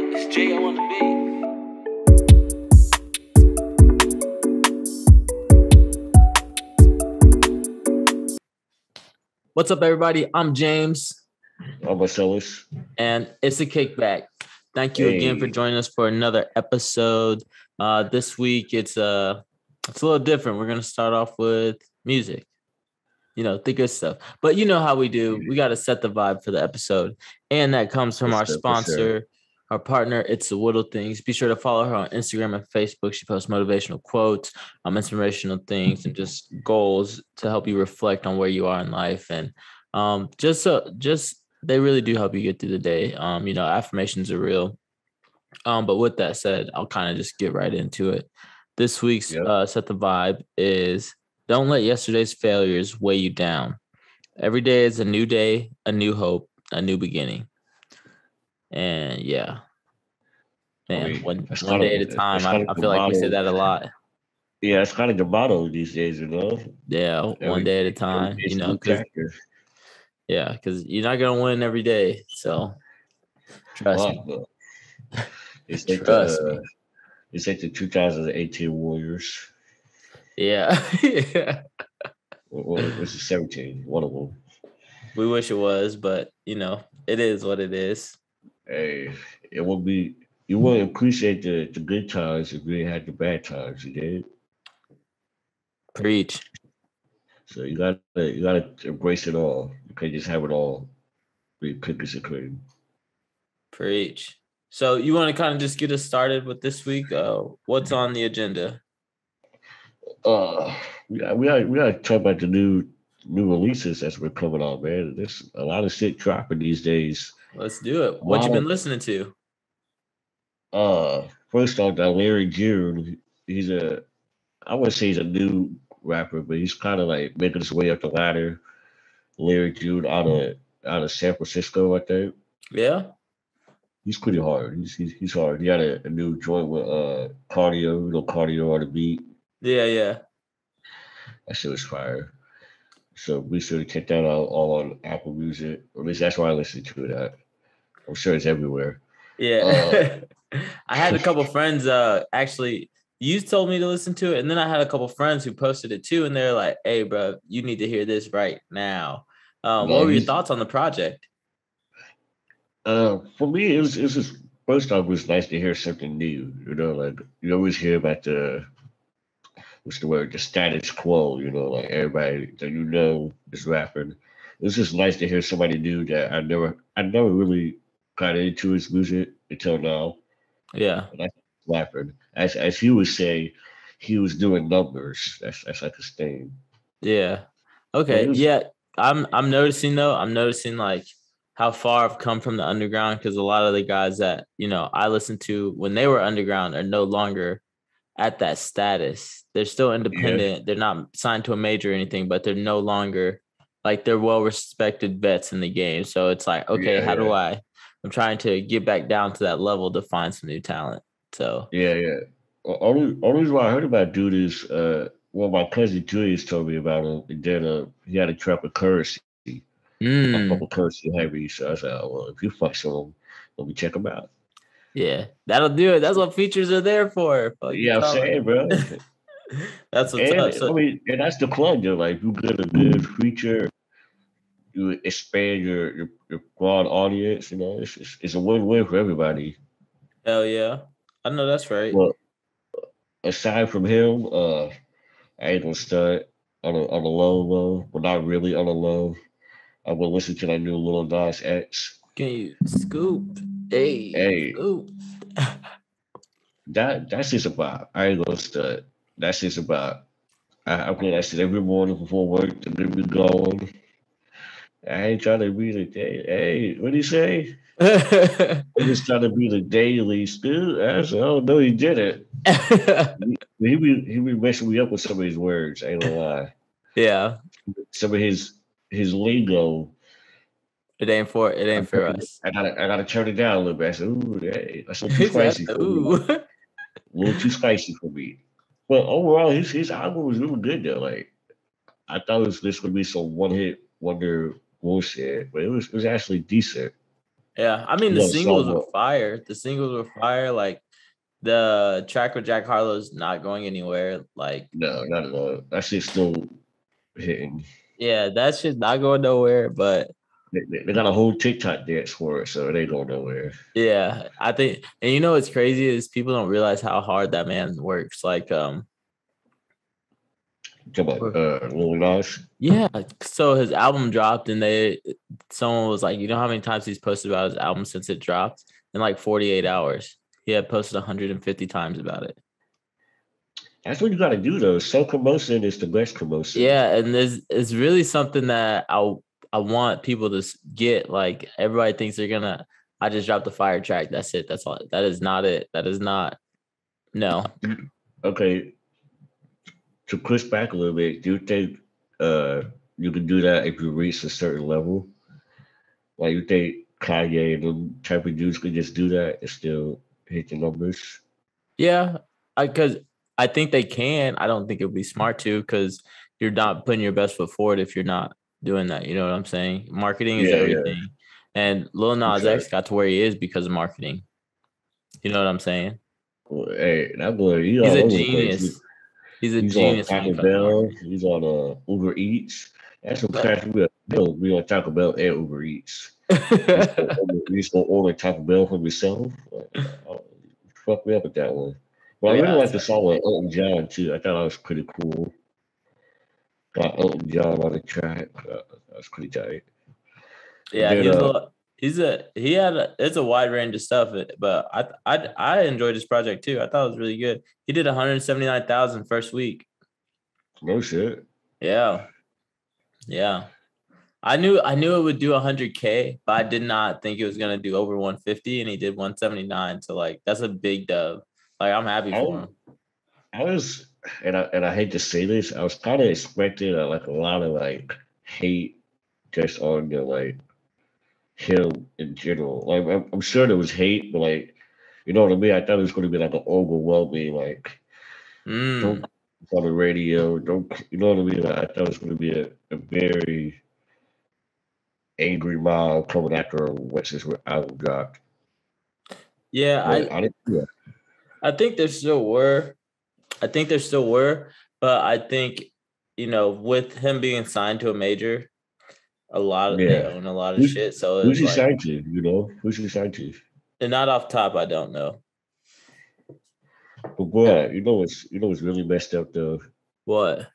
It's J.O. on the beat. What's up, everybody? I'm James. I'm Marcellus. And it's a kickback. Thank you again for Hey. joining us for another episode. This week, it's a little different. We're going to start off with music. You know, the good stuff. But you know how we do. We got to set the vibe for the episode. And that comes from our sponsor, our partner, ItsTheWhittleThings. Be sure to follow her on Instagram and Facebook. She posts motivational quotes, inspirational things, and just goals to help you reflect on where you are in life. And just they really do help you get through the day. You know, affirmations are real. But with that said, I'll kind of just get right into it. This week's set the vibe is: don't let yesterday's failures weigh you down. Every day is a new day, a new hope, a new beginning. And yeah, man, one day at a time. I feel like we say that a lot. Yeah, it's kind of the motto these days, you know? Yeah, one day at a time, you know, because you're not going to win every day. So trust me. It's like the 2018 Warriors. Yeah. Yeah. Well, this is 17, one of them. We wish it was, but, you know, it is what it is. Hey, it would be, you wouldn't appreciate the good times if you had the bad times, you did? Preach. So you gotta embrace it all. You can't just have it all be cookies and cream. Preach. So you want to kind of just get us started with this week? What's on the agenda? We gotta talk about the new releases that's been coming out, man. There's a lot of shit dropping these days. Let's do it. What you been listening to? First off, that Larry June. I wouldn't say he's a new rapper, but he's kind of like making his way up the ladder. Larry June out of San Francisco, I think. Yeah. He's pretty hard. He's hard. He had a new joint with Cardio, Cardio on the beat. Yeah. That shit was fire. So be sure to check that out all on Apple Music. Or at least that's why I listen to it at. I'm sure it's everywhere. Yeah. I had a couple friends actually, you told me to listen to it, and then I had a couple friends who posted it too, and they're like, hey, bro, you need to hear this right now. What were your thoughts on the project? For me, it was just, first off, it was nice to hear something new. You know, like you always hear about the status quo. You know, like everybody that you know is rapping. It was just nice to hear somebody new that I never really got into his music until now. Yeah, and that's rapping. As he would say, he was doing numbers. That's like his thing. Yeah. Okay. Yeah. I'm noticing though. I'm noticing like how far I've come from the underground, because a lot of the guys that, you know, I listened to when they were underground are no longer at that status. They're still independent. They're not signed to a major or anything, but they're no longer like, they're well-respected vets in the game. So it's like, okay, I'm trying to get back down to that level to find some new talent. So yeah. Only reason why I heard about dude is well, my cousin Julius told me about him. And then he had a track with Currency. I fuck with Currency heavy, so I was like, oh, well, if you fuck with him, let me check him out. Yeah, that'll do it. That's what features are there for. Yeah, I'm saying, bro. That's what's up. So, I mean, and that's the plug, though. Like, you get a good feature, you expand your broad audience. You know, it's a win-win for everybody. Hell yeah, I know that's right. Well, aside from him, I ain't gonna start on a low, but not really on a low. I'm gonna listen to that new little Nas X. Can you scoop? Hey, scoop. That's just about. I ain't gonna start. That's just about. I play that shit every morning before work to get me going. I ain't trying to be the day. Hey, what do you say? I'm just trying to be the daily still. I said, oh no, he did it. he be messing me up with some of his words. I ain't gonna lie. Yeah. Some of his lingo. It ain't for us. I gotta turn it down a little bit. I said, ooh, hey, that's a little too spicy for me. A little too spicy for me. But overall, his album was really good though. Like, I thought this would be some one hit wonder bullshit, but it was actually decent. Yeah, I mean You the know, singles were song. fire. The singles were fire. Like the track with Jack Harlow's not going anywhere. Like, No, not at all. That shit's still hitting. yeah, that shit's not going nowhere. But They got a whole TikTok dance for it, so it ain't going nowhere. yeah, I think, and you know what's crazy is people don't realize how hard that man works. Like, Come on, Lil Nas. yeah. So his album dropped, and someone was like, you know how many times he's posted about his album since it dropped? In like 48 hours, he had posted 150 times about it. That's what you got to do, though. Self promotion is the best promotion. Yeah, and this is really something that I want people to get. Like everybody thinks they're gonna. I just dropped the fire track. That's it. That's all. That is not it. That is not. No. Okay, to push back a little bit, do you think you can do that if you reach a certain level? Like you think Kanye and them type of dudes could just do that and still hit the numbers? Yeah, because I think they can. I don't think it would be smart to because you're not putting your best foot forward if you're not doing that. You know what I'm saying? Marketing is Yeah, yeah. everything, and Lil Nas Okay. X got to where he is because of marketing. You know what I'm saying? Well, hey, that boy, he's He's all a over the place. genius. He's a He's on genius when Taco it comes to Bell. marketing. He's on Uber Eats. That's some But crap. We'll be on Taco Bell and Uber Eats. You just gonna order Taco Bell for yourself? Fuck me up with that one. But I really yeah, like the song with Elton John too. I thought that was pretty cool. Got Elton John on the track. That was pretty tight. And yeah, then it's a wide range of stuff, but I enjoyed this project too. I thought it was really good. He did 179,000 first week. no shit. Yeah, yeah. I knew it would do 100K, but I did not think it was gonna do over 150, and he did 179. So like that's a big dub. Like I'm happy I for was, him. I was, and I hate to say this, I was kind of expecting like a lot of like hate just on the like him in general. Like I'm sure there was hate, but like you know what I mean. I thought it was going to be like an overwhelming like don't Mm. on the radio, don't you know what I mean? Like, I thought it was going to be a very angry mob coming after what's his album dropped, Yeah, but I didn't. Yeah, I think there still were. I think there still were, but I think with him being signed to a major, they yeah. own a lot of Who's shit. So who's it's he like, signed to? You know who's he signed to? and not off top, I don't know. But boy, you know what's really messed up though. What?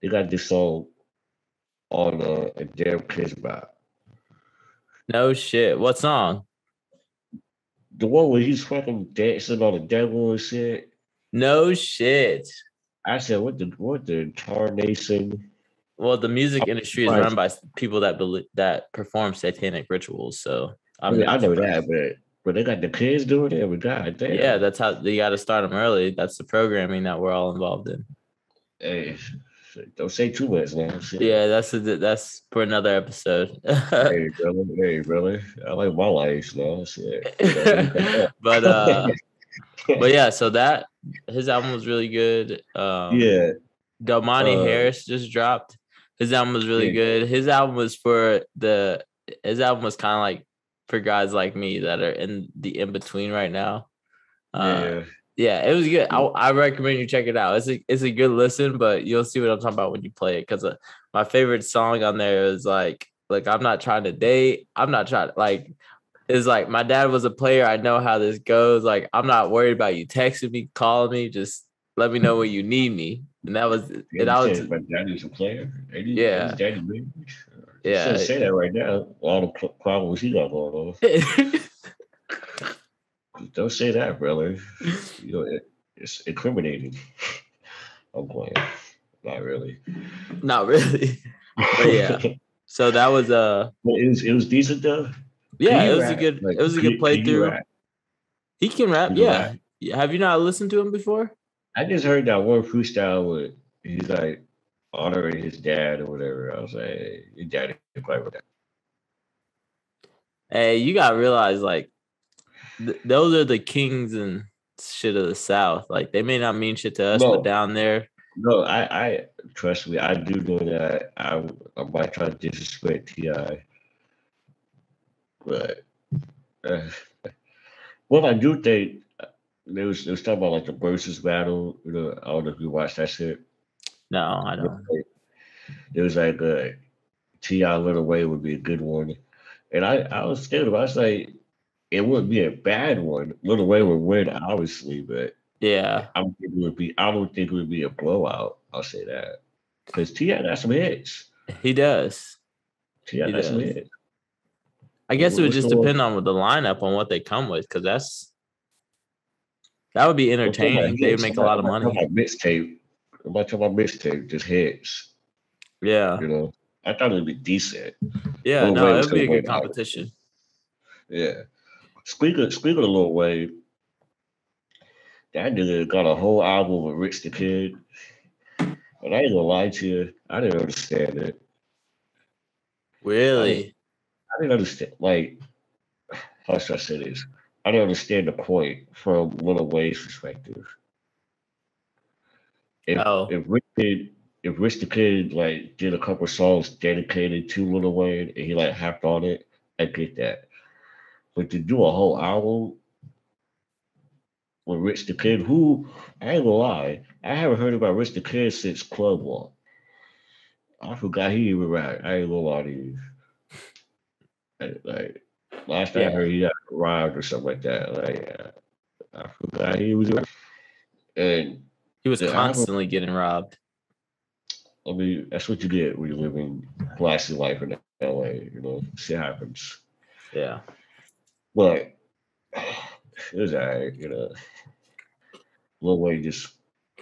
They got this song on a damn Kickback. No shit. What song? The one where he's fucking dancing on the devil and shit. No shit. I said, what the tarnation? Well, the music I'm industry is run surprised. by people that perform satanic rituals. So I I'm mean, I never know surprised. that, but they got the kids doing it. But god Yeah, damn, that's how you got to start them early. That's the programming that we're all involved in. hey, don't say too much now. Shit. Yeah, that's for another episode. Hey brother, I like my life now. Shit, gotta live that but up. but yeah, so that his album was really good. Yeah, Damoni uh, Harris just dropped. His album was really yeah, good. His album was kind of like for guys like me that are in the in between right now. Uh, yeah. yeah, it was good. I recommend you check it out. It's a good listen, but you'll see what I'm talking about when you play it. Because my favorite song on there is like I'm not trying to date. I'm not trying like. It's like my dad was a player. I know how this goes. Like I'm not worried about you texting me, calling me. Just let me know when you need me. And that was Yeah, and you I was said my daddy's a player. And his yeah daddy big. You shouldn't yeah. say that right now. All the problems he got going on. Don't say that, brother. You know, it's incriminating. I'm playing. Not really. Not really, but yeah. But So that was it was decent though. Can yeah. It you was a rap? good Like, it was a good can you playthrough. rap? He can rap. You can rap? Yeah. Have you not listened to him before? I just heard that one freestyle with he's like honoring his dad or whatever. I was like, hey, your dad is quite with that. Hey, you gotta realize like those are the kings and shit of the South. Like they may not mean shit to us, but No, down there, no, I trust me. I do know that I might try to disrespect Ti, but. Uh, well, I do think they was talking about like the versus battle. I don't know if you watched that shit. No, I But, don't. like, it was like T.I. Little Wayne would be a good one, and I was scared about. It. I was like, it wouldn't be a bad one. Little Wayne would win, obviously, but Yeah, I don't think it would be. I don't think it would be a blowout. I'll say that because T.I. got some hits. he does. T.I. He got some does. hits. I guess it would What's the just one? depend on the lineup on what they come with, because that would be I'm talking about entertaining. They would hits. make a lot I'm of not talking money. about mixtape. I'm not talking about mixtape. Just hits. Yeah, You know, I thought it'd be decent. yeah. Lil No, Wayne it was would be gonna a good win, obviously. competition. Yeah. Speaking of Lil Wayne, that nigga got a whole album with Rich the Kid, and I ain't gonna lie to you, I didn't understand it. I didn't. Really? I didn't understand. Like, how should I say this? I didn't understand the point from Lil Wayne's perspective. If Oh, if Rich Kid, if Rich the Kid like did a couple songs dedicated to Lil Wayne and he like hopped on it, I get that. But to do a whole album with Rich the Kid, who I ain't gonna lie, I haven't heard about Rich the Kid since Club Walk. I forgot he even rap. I ain't gonna lie to you. Like last I yeah. heard, he got robbed or something like that. I forgot he was. And He was the album, constantly getting robbed. I mean, that's what you get when you live in classy life in LA. Shit happens. Yeah. But it was alright. Lil Wayne just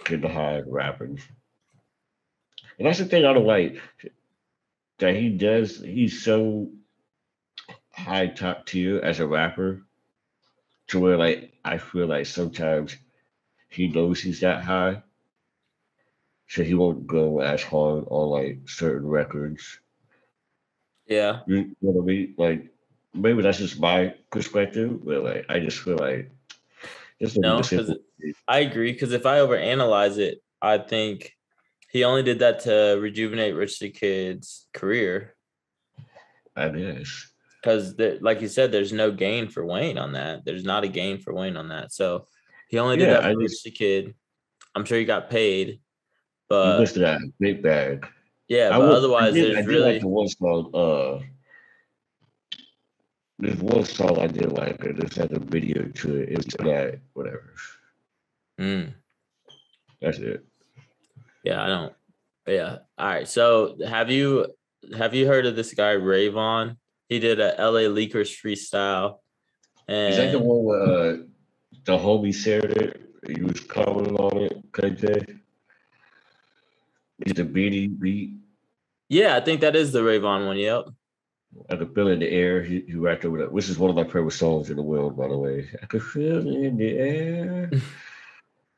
getting high rapping, and that's the thing I don't like that he does. He's so high top tier as a rapper to where like I feel like sometimes he knows he's that high, so he won't go as hard on like certain records. Yeah. You know what I mean? Like maybe that's just my perspective, but like I just feel like this will be the No, because simple. I agree. Because if I overanalyze it, I think he only did that to rejuvenate Rich the Kid's career. I guess. Because, like you said, there's no gain for Wayne on that. There's not a gain for Wayne on that. So he only did Yeah, that for Rich the Kid. I'm sure he got paid, you but missed that big bag. yeah, I but would otherwise, I there's did like really the one song. There's one song I did like. It just had a video to it. It was that whatever. mm, That's it. yeah, I don't. Yeah. All right. So have you heard of this guy Rayvon? He did a LA Leakers freestyle, Is that the and one where the homie shared it? He was commenting on it. KJ. Is the beanie beat? yeah, I think that is the Rayvon one. Yep. I could feel it in the air. He rapped over that, which is one of my favorite songs in the world, by the way. I could feel it in the air.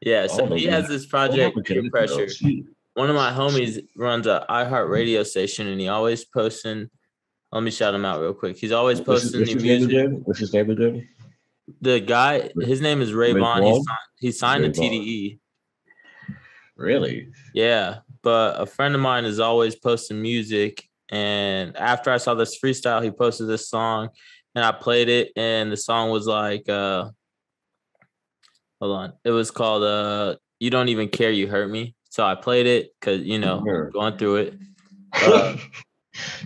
Yeah. I So don't know he has this what project, happened to Peer that girl. Pressure. One of my homies runs a iHeart radio station, and he always posting. Let me shout him out real quick. He's always posting What's new his name music. again? What's his name again? The guy, his name is Ray Rayvon. He's Vaughn? signed, he's signed to Ray Vaughn. TDE. Really? Yeah, but a friend of mine is always posting music, and after I saw this freestyle, he posted this song, and I played it, and the song was like, hold on, it was called "You Don't Even Care You Hurt Me." So I played it because Sure. going through it. Uh,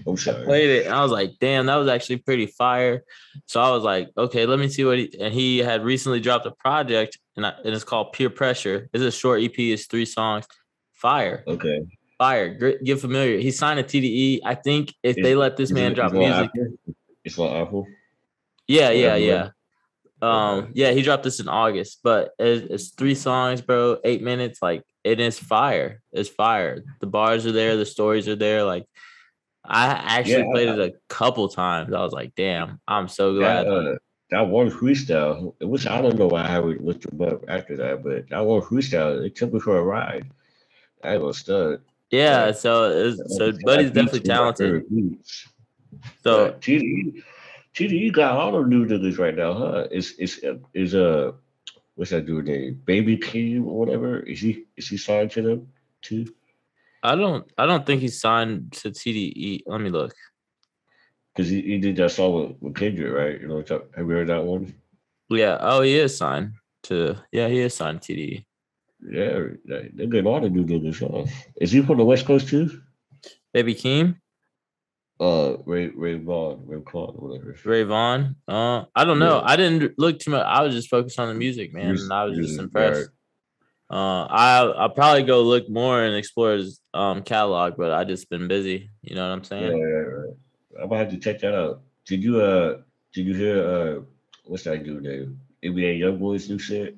I'm I sorry. played it and I was like, damn, that was actually pretty fire. So I was like, okay, let me see what he had recently dropped a project and it's called Peer Pressure. It's a short EP, it's 3 songs. Fire. Okay. Fire. Get familiar. He signed a TDE. I think if Is they let this man is drop it on music. Apple? It's on Apple Yeah, or yeah, everywhere. yeah. Okay. Yeah, he dropped this in August, but it's 3 songs, bro, 8 minutes. Like it is fire. It's fire. The bars are there, the stories are there. Like I Yeah, actually played it a couple times. I was like, damn, I'm so that glad. that one freestyle, which I don't know why I haven't looked him up after that, but that one freestyle, it took me for a ride. I was stunned. Yeah, Like, so that Buddy's beats definitely one of my talented. favorite beats. So But TDE got all the new niggas right now, huh? Is what's that dude name? Baby King or whatever? Is he signed to them too? I don't think he signed to TDE. Let me look. Because he did that song with Kendrick, right? You know, have you heard that one? Yeah. Oh, he is signed to. Yeah, he is signed to TDE. Yeah, they're getting all the new niggas, huh? Is he from the West Coast too? Baby Keem, Ray Vaughn, Ray Vaughn, whatever. Ray Vaughn. I don't know. Yeah, I didn't look too much. I was just focused on the music, man, and I was just music, right? impressed. I'll probably go look more and explore his catalog, but I just been busy. You know what I'm Yeah, saying? right. I'm gonna have to check that out. Did you hear what's that dude name? NBA YoungBoy's new shit?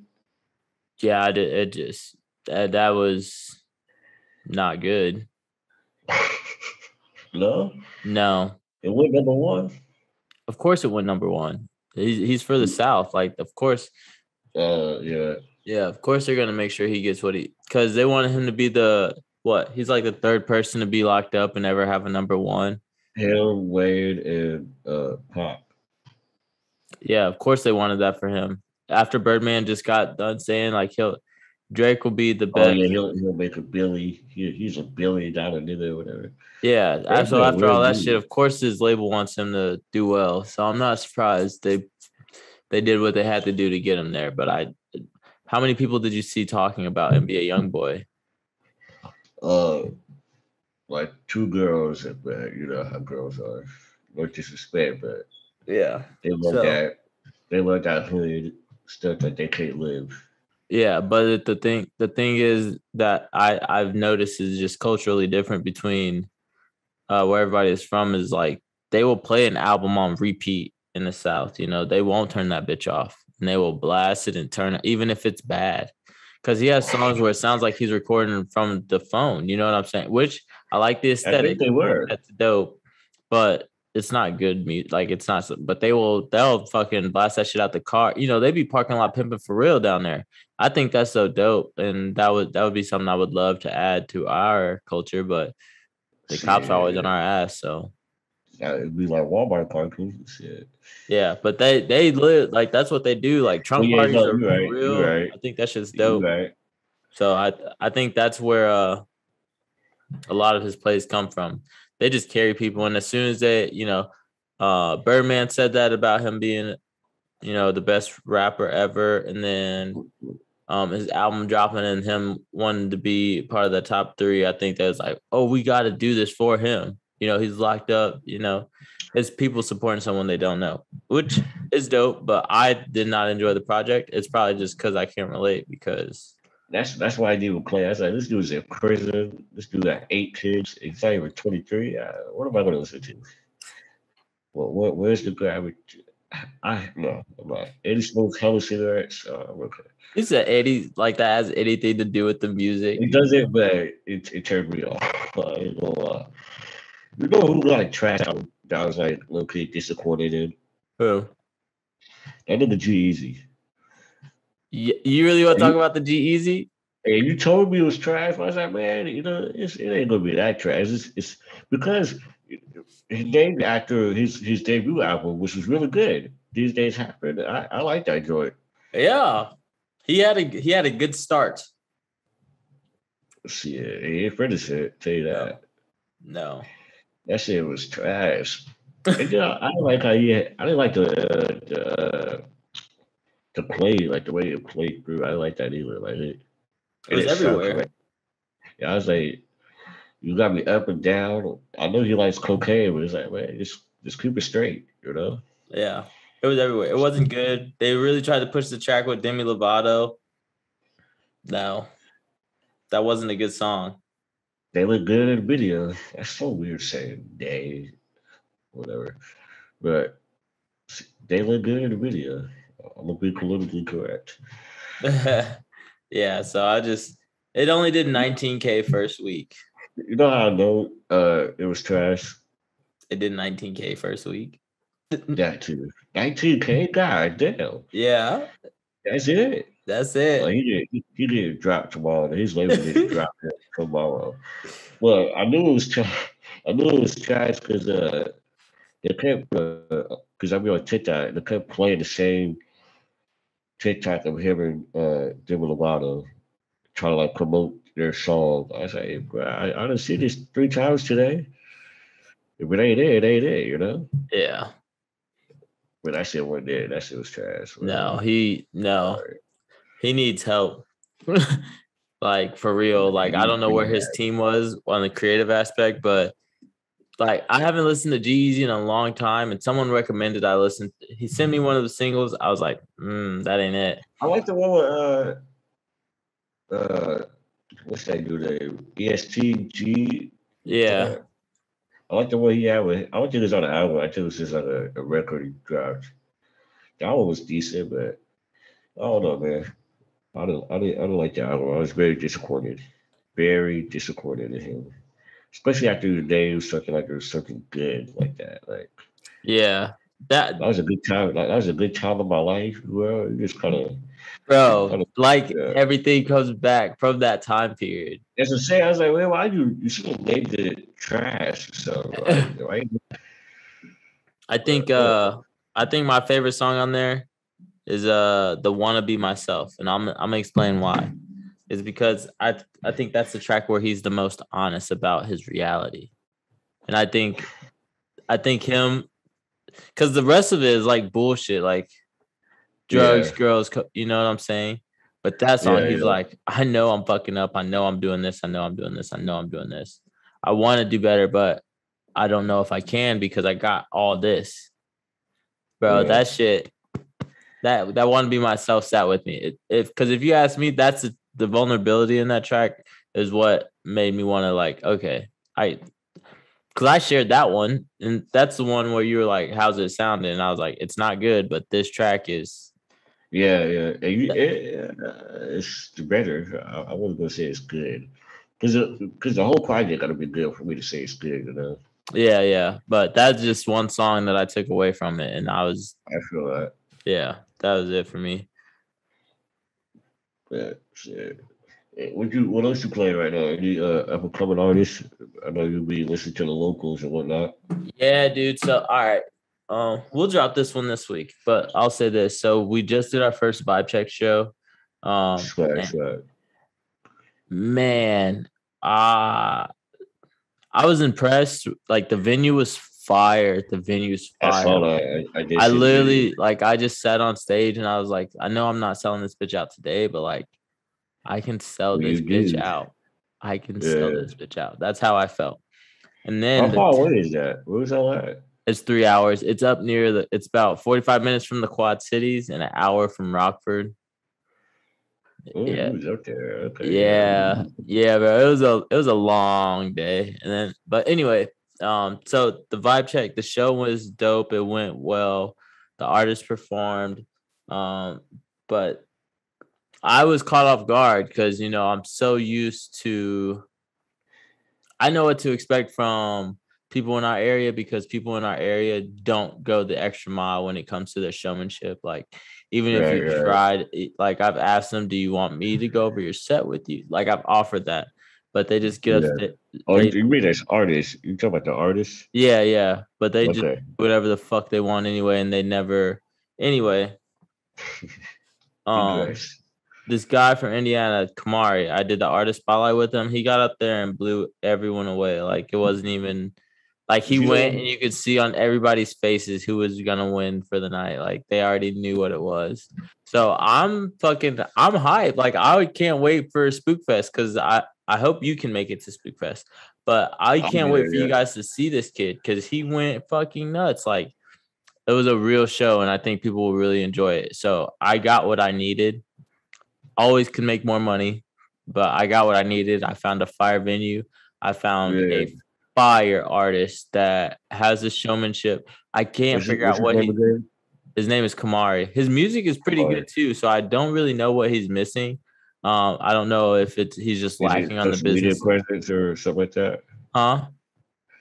Yeah, I did. It just that was not good. No, No, it went number one. of course it went number one. He's for the South. Like, of course, Yeah, yeah, of course they're gonna make sure he gets what he because they wanted him to be the what? He's like the third person to be locked up and never have a number one. him, Wade, and Pop. Yeah, of course they wanted that for him. After Birdman just got done saying like Drake will be the Oh best. yeah, he'll make a Billy. He's a $1 billion nigga or whatever. Yeah, That's so a after all weird that shit, dude. of course his label wants him to do well. So I'm not surprised they did what they had to do to get him there. But how many people did you see talking about NBA YoungBoy? Uh, like two girls, but you know how girls are. No disrespect, but Yeah. they love So that. They love that hood stuff that they can't live. yeah, but the thing is that I've noticed is just culturally different between where everybody is from is like they will play an album on repeat in the South. You know, they won't turn that bitch off and they will blast it and turn it, even if it's bad. Because he has songs where it sounds like he's recording from the phone. You know what I'm saying? Which I like the I think aesthetic. they were. That's dope, but it's not good music. Like it's not. But they'll fucking blast that shit out the car. You know, they be parking lot pimping for real down there. I think that's so dope, and that would be something I would love to add to our culture. But the cops are always on Shit. our ass. So It'd be like Walmart parking. Shit. yeah, but they live like that's what they do. Like Oh trunk yeah, parties no, are you're right. You're real. right. I think that shit's You're dope. right. So I think that's where a lot of his plays come from. They just carry people, and as soon as Birdman said that about him being, the best rapper ever, and then his album dropping and him wanting to be part of the top three. I think that's like, oh, we got to do this for him. He's locked up. It's people supporting someone they don't know, which is dope. But I did not enjoy the project. It's probably just because I can't relate because That's why I didn't even play. I was like, this dude's in prison. This dude got 8 kids. He's not even 23. What am I going to listen to? Well, where's the gravity? I no, I'm not. Eddie smokes hella cigarettes. I'm okay. he said Eddie like that has anything to do with the music. It does it, but it turned me off. You know who like trash out that I was like low key disappointed in? Who? That nigga G Easy. You really want to talk about the G Easy? And you told me it was trash. I was like, man, it ain't gonna be that trash. It's because his named after his debut album, which was really good. These days happen. I like that joint. Yeah, he had a good start. Shit, he ain't finished it. Tell you that. No. That shit was trash. And, I didn't like how I didn't like the play, like the way it played through. I didn't like that either. Like It was didn't sound everywhere. correct. Yeah, I was like, you got me up and down. I know he likes cocaine, but it's like, man, just keep it straight, you know? Yeah, it was everywhere. It wasn't good. They really tried to push the track with Demi Lovato. No, that wasn't a good song. They look good in the video. That's so weird saying they, whatever. But they look good in the video. I'm gonna be politically correct. Yeah, so it only did 19K first week. You know how I know it was trash? It did 19K first week. That too. 19K? God damn. Yeah, That's it. that's Like it. he didn't drop tomorrow. His label didn't drop it tomorrow. Well, I knew it was trash. I knew it was trash because they kept because I mean on TikTok they kept playing the same TikTok of him and Demi Lovato trying to like promote their song. I was like, bro, I done seen this 3 times today. If it ain't there, it ain't there, you know? Yeah. But that shit wasn't there. That shit was trash. No, All right. he needs help. Like for real. Like I don't know where his team was on the creative aspect, but like I haven't listened to G-Eazy in a long time, and someone recommended I listen. He sent me one of the singles. I was like, that ain't it. I like the one with what's that dude name? ESTG. Yeah. I like the one he had with. I don't think it was on the album. I think it was just on a record he dropped. That one was decent, but I don't know, man. I don't like that album. I was very disappointed. Very disappointed in him. Especially after the day he was talking like it was something good like that. Like Yeah. That that was a good time. Like that was a good time of my life. Well, you just bro, kind of like yeah. everything comes back from that time period. As I say, I was like, well, why you should have named it trash? So right? I think Yeah. I think my favorite song on there is the Wanna Be Myself, and I'm gonna explain why. Is because I think that's the track where he's the most honest about his reality. And I think him, because the rest of it is like bullshit, like drugs, Yeah. girls, you know what I'm saying? But that song, Yeah. he's Yeah. like, I know I'm fucking up. I know I'm doing this. I know I'm doing this. I know I'm doing this. I want to do better, but I don't know if I can because I got all this. Bro, Yeah. that shit, that Want to Be Myself sat with me. Because if you ask me, that's the vulnerability in that track is what made me want to like, okay, because I shared that one, and that's the one where you were like, "How's it sounding?" And I was like, "It's not good, but this track is." Yeah. It's better. I wasn't gonna say it's good because the whole project got to be good for me to say it's good. You know. Yeah, yeah, but that's just one song that I took away from it, and I feel that. yeah, that was it for me. Yeah. Shit. What else you playing right now? Any up and coming artists? I know you be listening to the locals and whatnot. Yeah, dude. So, all right, we'll drop this one this week, but I'll say this: so we just did our first vibe check show. Swag, And swag. man, uh I was impressed. Like the venue was fire. The venue was I fire. saw Like that. I did I see the video. literally, like, I just sat on stage and I was like, I know I'm not selling this bitch out today, but like, I can sell Well, this you bitch did. out. I can sell Yeah. this bitch out. That's how I felt. And How then far away is that? Where was all that? it's 3 hours. It's up near it's about 45 minutes from the Quad Cities and an hour from Rockford. Oh, you Yeah. was up there. Okay, yeah. Yeah. Yeah, bro. It was a long day. And then, but anyway, so the vibe check, the show was dope. It went well. The artist performed. Um, but I was caught off guard because I'm so used to. I know what to expect from people in our area because people in our area don't go the extra mile when it comes to their showmanship. Like, even if Right, you right. tried, like I've asked them, "Do you want me to go over your set with you?" Like I've offered that, but they just get up. Yeah. Oh, They you mean as artists? You talking about the artists? Yeah, yeah, but they just Okay. do whatever the fuck they want anyway, and they never. Anyway, um, Digress. this guy from Indiana, Khamarry, I did the artist spotlight with him. He got up there and blew everyone away. Like it wasn't even like he Did you went know? and you could see on everybody's faces who was gonna win for the night. Like they already knew what it was. So I'm hyped. Like I can't wait for Spookfest because I hope you can make it to Spookfest. But I I'm can't wait there, for you yeah. guys to see this kid because he went fucking nuts. Like it was a real show, and I think people will really enjoy it. So I got what I needed. Always could make more money, but I got what I needed. I found a fire venue. I found Yeah. a fire artist that has a showmanship. I can't figure What's out his what name again? his name is Khamarry. His music is pretty Kamari. good too, so I don't really know what he's missing. I don't know if he's just Is it lacking on the social media business. presence or something like that? Huh?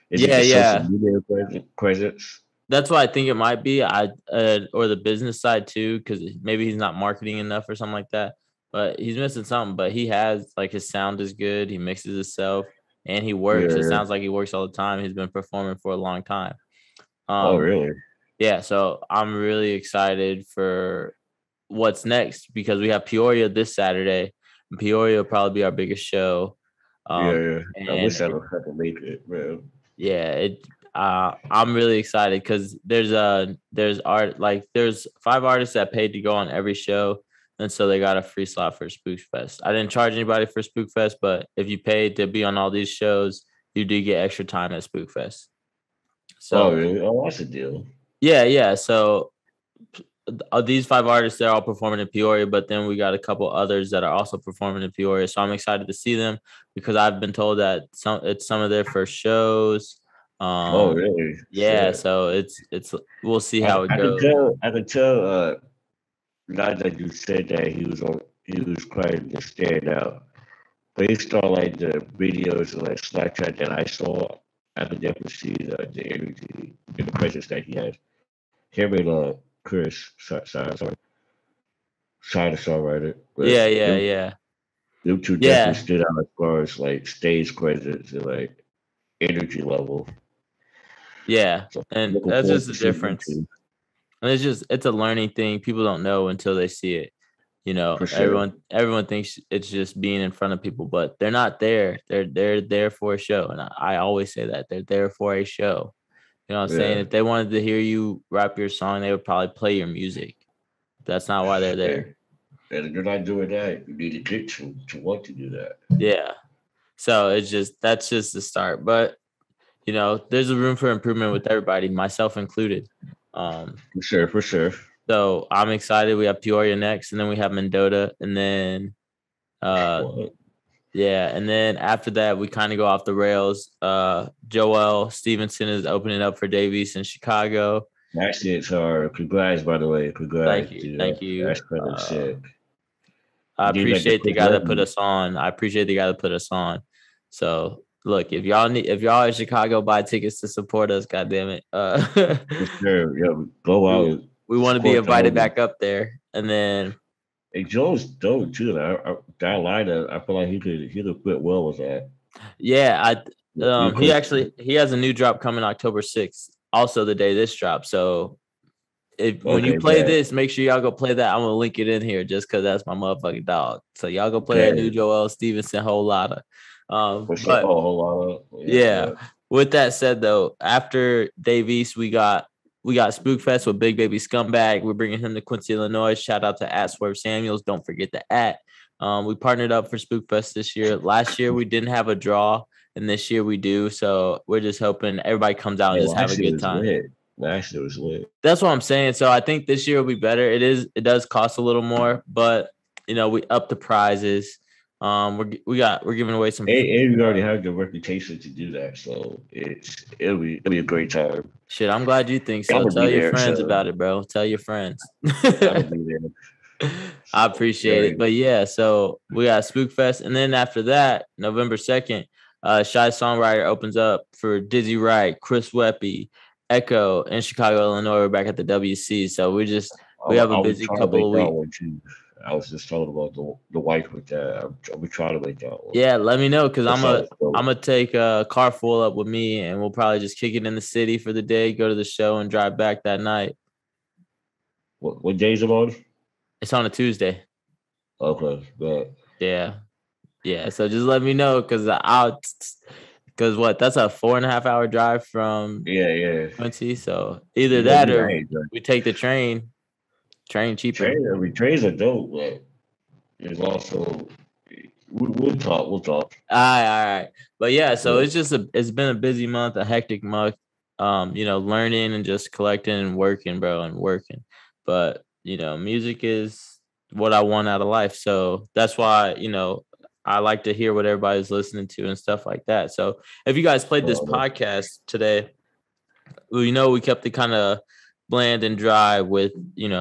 Is it Yeah, the social yeah. media presence? That's what I think it might be. Or the business side too, because maybe he's not marketing enough or something like that. But he's missing something. But he has like his sound is good. He mixes himself and he works. It Yeah. sounds like he works all the time. He's been performing for a long time. Oh, Um, really? yeah. So I'm really excited for what's next because we have Peoria this Saturday. And Peoria will probably be our biggest show. Yeah, yeah. I And wish I would have to make it, man. yeah, I'm really excited because there's art, like there's 5 artists that paid to go on every show, and so they got a free slot for Spook Fest. I didn't charge anybody for Spook Fest, but if you paid to be on all these shows, you do get extra time at Spook Fest. Oh, So really? Oh, that's a deal. yeah. So these 5 artists, they're all performing in Peoria, but then we got a couple others that are also performing in Peoria. So I'm excited to see them because I've been told that it's some of their first shows. Oh, really? Yeah, Shit. so it's we'll see how it I could goes. tell. I could tell. Now that you said that, he was quite to stand out. Based on like the videos and like Snapchat that I saw, I could definitely see the energy and the presence that he has. Him and Chris, sorry, singer songwriter, but Yeah. them two definitely Yeah. stood out as far as like stage presence and like energy level. Yeah. So And looking that's forward just to the seeing them difference. too, And it's a learning thing. People don't know until they see it. for sure. Everyone thinks it's just being in front of people, but they're not there. They're there for a show. And I always say that they're there for a show. You know what I'm saying? Yeah, If they wanted to hear you rap your song, they would probably play your music. That's not why they're yeah. there. And if you're not doing that, you need to get to want to do that. Yeah. So that's just the start. But there's a room for improvement with everybody, myself included. For sure, for sure. So I'm excited. We have Peoria next, and then we have Mendota, and then Well, yeah, and then after that we kind of go off the rails. Joel Stevenson is opening up for Davies in Chicago. that shit's hard. Congrats, by the way. Congrats, dude. Thank you. That's kind of sick. I Dude, like the appreciate the quick guy that put revenue. us on. So look, if y'all in Chicago buy tickets to support us, goddamn it, For sure. Yeah, go out we and we want to be support the invited homie. back up there, and then Hey, Joe's dope too. That lineup, I feel like he could fit well with that. yeah, You could, he has a new drop coming October 6th, also the day this drops. So if when you okay, play man. this, make sure y'all go play that. I'm gonna link it in here just because that's my motherfucking dog. So y'all go play that new Okay. Joel Stevenson whole lotta. For sure. But Oh, hold on. Yeah, yeah. yeah. With that said, though, after Davies, we got Spookfest with Big Baby Scumbag. We're bringing him to Quincy, Illinois. Shout out to @Swerve Samuels. Don't forget the @. We partnered up for Spookfest this year. Last year we didn't have a draw, and this year we do. So we're just hoping everybody comes out and Hey, just have last a shit good was time. lit. Last shit was lit. That's what I'm saying. So I think this year will be better. It does cost a little more, but we up the prizes. We're giving away some. And we already have the reputation to do that, so it'll be a great time. Shit, I'm glad you think I'm so. gonna be Tell your there, friends so about it, bro. Tell your friends. I'm gonna be there. I So appreciate yeah, it. But yeah, so we got Spookfest. And then after that, November 2nd, Shy Songwriter opens up for Dizzy Wright, Chris Weppy, Echo in Chicago, Illinois. We're back at the WC. So we have a I was busy trying to couple make of that weeks. one too. I was just talking about the wife with that. I'm trying to make that one. Yeah, let me know because That sounds I'm dope. gonna take a car full up with me and we'll probably just kick it in the city for the day, go to the show and drive back that night. What days it on? It's on a Tuesday. Okay, but Yeah. Yeah. So just let me know because that's a 4.5 hour drive from yeah. Quincy. So either You gonna that be or right. we take the train. Train cheaper. Trains are dope, but it's also we'll talk. We'll talk. All right. But yeah, so Yeah. it's been a busy month, a hectic month. Learning and just collecting and working, bro, and working. But music is what I want out of life. So that's why, I like to hear what everybody's listening to and stuff like that. So if you guys played this Uh, podcast today, we kept it kind of bland and dry with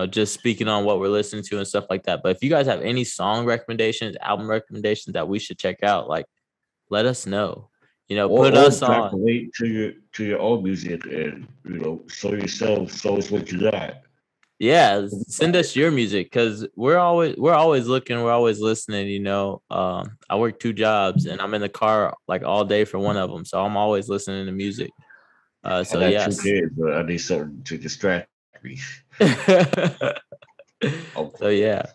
just speaking on what we're listening to and stuff like that. But if you guys have any song recommendations, album recommendations that we should check out, like let us know. Put or us on. extrapolate to your own music and show yourself, show us what you got. Yeah, send us your music because we're always looking, we're always listening. I work 2 jobs and I'm in the car like all day for one of them, so I'm always listening to music. I So got two yes. kids, but I need something to distract me. So yeah.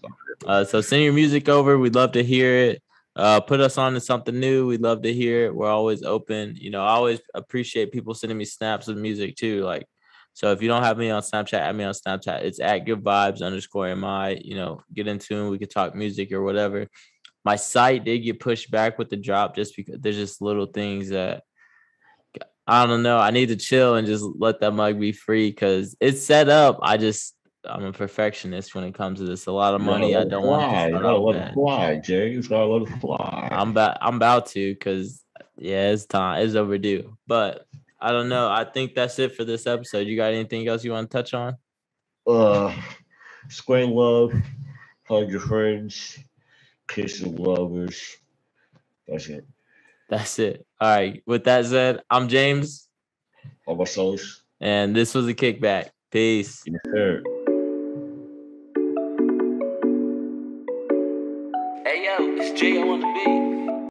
So send your music over. We'd love to hear it. Put us on to something new. We'd love to hear it. We're always open. I always appreciate people sending me snaps of music too. Like, so if you don't have me on Snapchat, add me on Snapchat. It's at goodvibes_mi. Get in tune. We could talk music or whatever. My site did get pushed back with the drop just because there's just little things that I don't know. I need to chill and just let that mug be free because it's set up. I'm a perfectionist when it comes to this. A lot of money. I don't want to start You gotta out let bad. it fly, James. Gotta let it fly. I'm about to because it's time. It's overdue. But I don't know. I think that's it for this episode. You got anything else you want to touch on? Square love, hug your friends, kiss your lovers. That's it. That's it. All right. With that said, I'm James. I'm Marcellus. And this was a kickback. Peace. Yes, sir. Hey, yo, it's Jay on the beat.